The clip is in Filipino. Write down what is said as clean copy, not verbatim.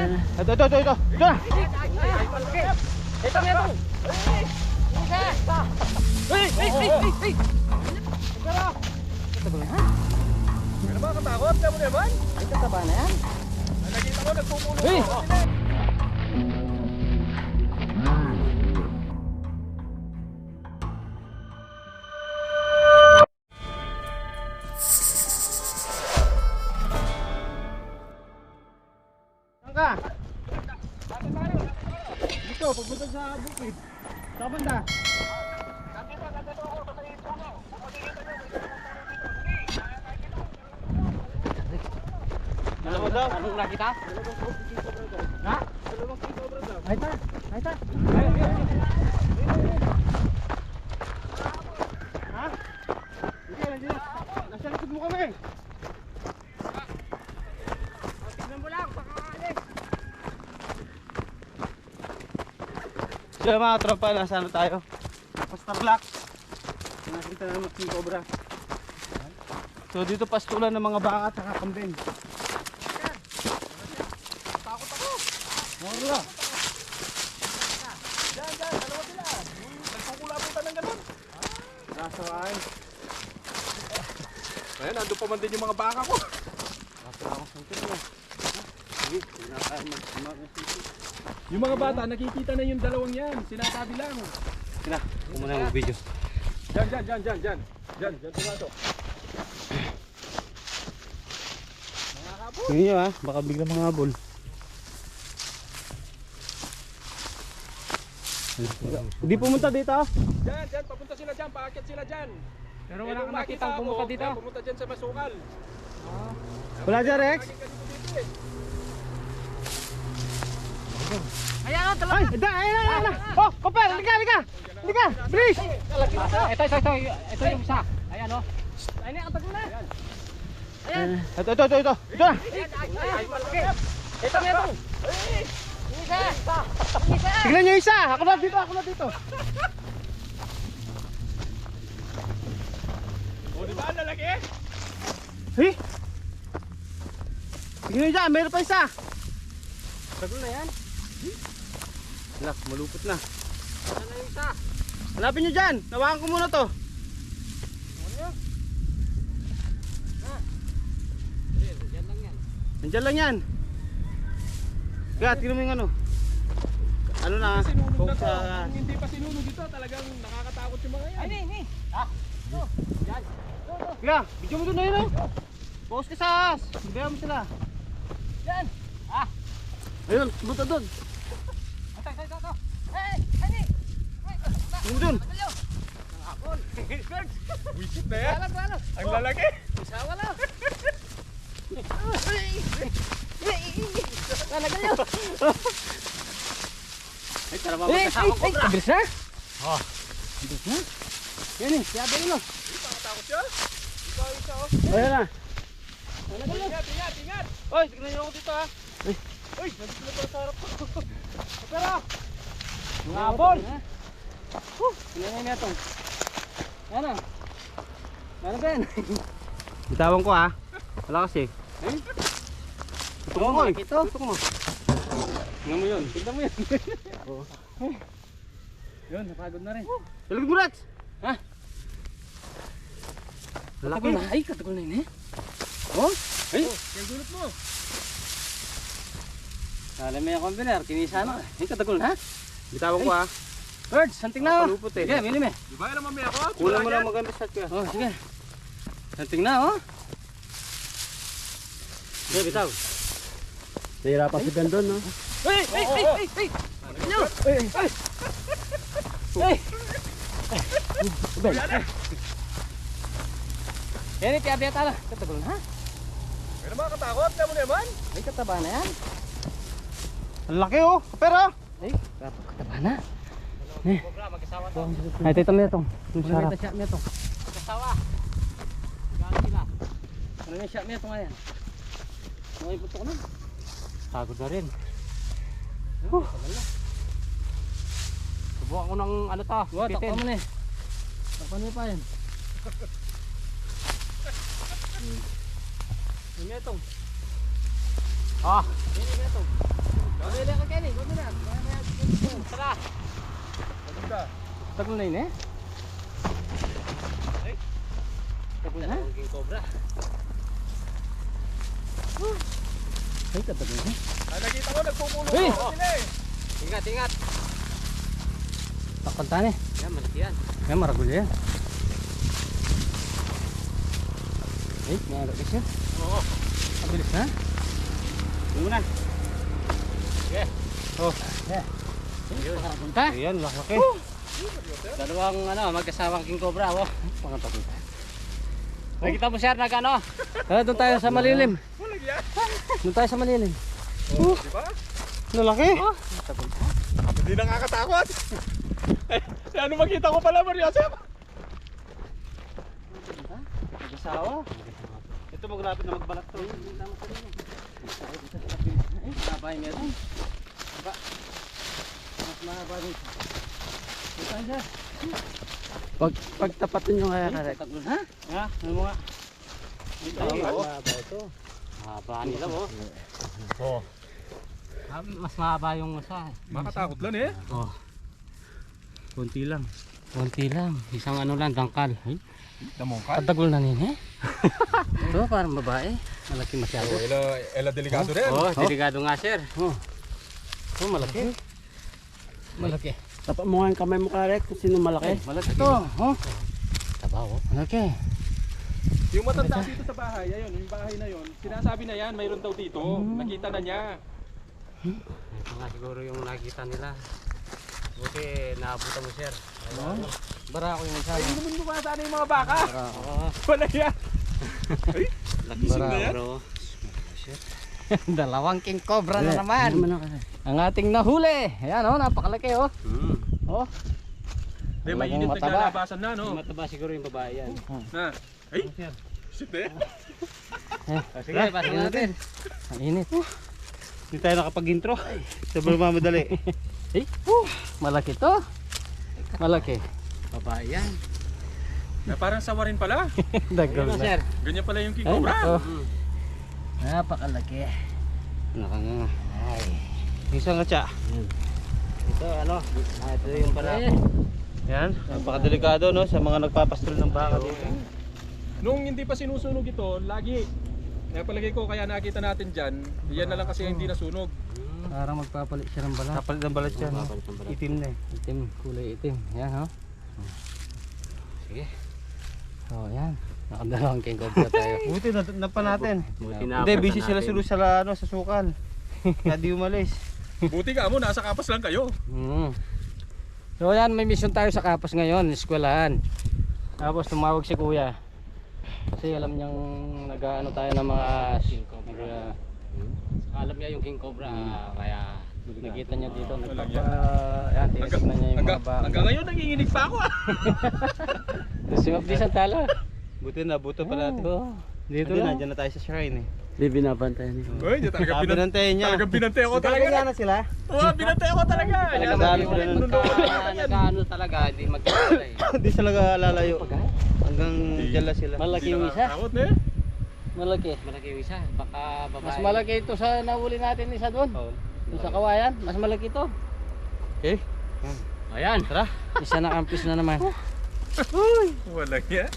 Ito. Ito na. Ito na ito. Hey. Ano ba katakot? Kaya mo naman? Ay, kataba na yan. Nakikita ko nagpupulong. Hey! Saan ka? Dito, pagbutod sa bukid. Sa banda. Dalawa daw. Anong nakita? Ha? Ay ta. Ha? Hindi, nandiyan. Nasa likod mo kami. Tignan mo lang, pakaalis. So mga tropa, nasa ano tayo? Pastarlac. Nakita naman yung cobra. So dito pastulan ng mga baka at saka kambing. Takot ako. Wala. Diyan, dalawa sila. Nagpukulabutan ng ganun. Kaso ay. Ayan, nandun pa man din yung mga baka ko. Kaso ako sa ito mo. Sige, pinakain mag-sisi. Yung mga bata, nakikita na yung dalawang yan. Sinasabi lang. Sina, kumuna yung video. Diyan. Diyan, tumato. Tingnan nyo ha, baka bigla mga habol. Hindi pumunta dito. Diyan, papunta sila dyan, paakyat sila dyan. Pero wala kang nakitang pumunta dito. Pumunta dyan sa Masukal. Wala dyan, Rex? Ayan, talaga. Ay, ayun na. Oh, Kopel, halika. Bilis. Ito yung isa. Ayan o. Ayun na, katag mo na. Ayan. Ito na. Ito na ito. Isa. Tignan nyo isa. Ako na dito. O, di ba? Ang lalaki? Hey. Tignan nyo dyan, meron pa isa. Tagal na yan. Alak, malupot na. Ano na yung isa? Hanapin nyo dyan. Nawakan ko muna to. Yan lang yan. Nandyan lang yan. Kaya, tignan mo yung ano. Ano na? Sinulog na Focus to. sa... Kung hindi pa sinulog ito, talagang nakakatakot yung mga yan. Ay, ni. Yan. Kaya, video mo doon na yun oh. Focus ka sa as. Bibayan mo sila. Yan. Ayun, buta doon. Ito. Hey, ani. Yung doon. Hapon. Wisit na yan. Wala. Ang lalaki. Isa wala. Talaga yun. Ay, tara mga kasama ko. Bilis na. Oh. Bilis na. Yan eh, siya din o. Nakakatakot siya. Ikaw isa o. Ayun na. Ingat. Oy, tignan nyo ako dito ha. Uy, nandito na pala sa harap ko. Pero, Mga habol. Tingnan niya itong. Ano? Ano ba yan? bitawan ko ha. Wala kasi. Tutok mo eh. Ito. Tutok mo. Tingnan mo yun. Tignan mo yan. Yun, napagod na rin. Talagod mo Rex. Ha? Lalaki. Katagal na. Ay, katagal na yun eh. Oh? Ay. Yung dulot mo. Alam mo yung kombiner, kinisa na. Ay, katagal na. Bitawan ko ha. Birds, santing na. Palupot eh. Sige, minim eh. Di ba alam mamaya ako? Kulang mo lang maganda shot ka. Oh, sige. Santing na, oh. Sige, bitaw. Nahirapan si Gandon no? Hey! Ano? Hey! Ubel. Yan, ipiyabiyat ala. Katagal na. Pero mga katakot, alam mo naman. Ay, kataba na yan. Ang laki oh. Pero. Ay, kataba na. Ay, tito mo itong. Yung sarap. Shot mo itong. Kasawa. Gano'n sila. Ano yung shot mo itong ngayon? May puto ko na. Pagod na rin. Subukan ko ng ano to. Takpan mo na eh. Takpan mo pa yan. Yun nga itong. Ah. Yun nga itong. Pabili ka Kenny, huwag mo na. Tara. Maganda. Tagal na yun eh. Tagal na? King Cobra. Ay, katagal na. Nakita ko nagpupulong Uy! ako sila eh. Ingat, ingat. Pakuntan eh. Yan, malaki yan. Yan, maragul yan. Ay, nalaki siya. Oo. Mabilis na. Yung muna. Yeah. Oh. Yeah. Pakunta. Ayan, laki. Dalawang magkasawang King Cobra. Oh. Pakunta. Nakita mo sir, nag-ano? Doon tayo sa malilim. Walang yan. Doon tayo sa malilim. Oh, di ba? Lalaki. Hindi nakakatakot. Ano makita ko pala, Mariosep? Nag-asawa. Ito maglapit na magbalat to. Sabay meron. Diba? Mas mahaba dito. Dito sir. Pagtapatin nyo kaya karek. Ha? Ha? Ano mo nga? Dito. Mahaba ito. Mahaba nila mo. Oo. Mas mahaba yung isa. Makatakot lang eh. Oh. Kunti lang. Konti lang. Isang ano lang, dangkal. Ay, Namungkal. katagol na nini. Ito parang babae. Malaki masyado. Ela delikado rin. Oh, delikado nga sir. Oh, malaki. Malaki. Tapak mo nga yung kamay mo karek kung sino malaki. Malaki to. Oh. Tabaw. Malaki. Yung matanda dito sa bahay, ayun, yung bahay na yun, sinasabi na yan, mayroon daw dito. Nakita na niya. Ito nga siguro yung nakita nila. Buti naabutan mo sir. Bara ako yung isa. Ay, naman mo ba sana yung mga baka? Oo. Wala yan. Laki Gising na yan? Dalawang King Cobra na naman. Ang ating nahuli. Ayan oh, napakalaki oh. Oh. Hindi, Talagang mainit mataba. naglalabasan na, no? Mataba siguro yung babae yan. Na. Ay, shit eh. Sige, pasin natin. Ang init. Hindi tayo nakapag-intro. Sobrang mamadali. Eh, malaki to. Malaki. Babae yan. Na parang sawa rin pala. Dagal na. Ganyan pala yung King Ay, Cobra. nako. Napakalaki. Nakanga. Ay. Isang katsa. Ito ano? Ito yung pala. Yan. Napakadelikado no sa mga nagpapastol ng baka dito. Nung hindi pa sinusunog ito, lagi. Napalagay ko kaya nakita natin dyan, yan na lang kasi hindi nasunog. Parang magpapalit siya ng balat. Kapalit ng balat yan. Magpapalit ng balat. Itim na eh. Itim, kulay itim. Yan ho. Sige. So yan. Nakadalawang King Cobra tayo. Buti napa natin. Buti Hindi, busy sila sa ano, sa sukal. Kaya di umalis. Buti ka mo, nasa kapas lang kayo. So yan, may mission tayo sa Kapos ngayon, eskwelahan. Tapos tumawag si kuya. Kasi alam niyang nag-ano tayo ng mga alam niya yung King Cobra, kaya nakita niya dito. Yan, tinitignan niya yung mga baka. Hanggang ngayon nanginginig pa ako ah. Sumabdi sa tala. Buti na, buto pa natin. Dito Hindi, lang. nandiyan na tayo sa shrine eh. Di binabantayan niya. Uy, talaga Sabi ng tayo niya. talagang binantay ako Talaga talaga. na sila. Oo, binantay ako talaga. Talaga Dalo sila nun. nag-ano talaga, hindi magkakala eh. Hindi sila lalayo. Hanggang dyan lang sila. Malaki yung isa. Takot na eh. Malaki. Malaki yung isa. Baka babae. Mas malaki ito sa nahuli natin isa doon. Oo. Doon sa kawayan. Mas malaki ito. Okay. Ayan. Tara. Isa na kampis na naman. Walang yan.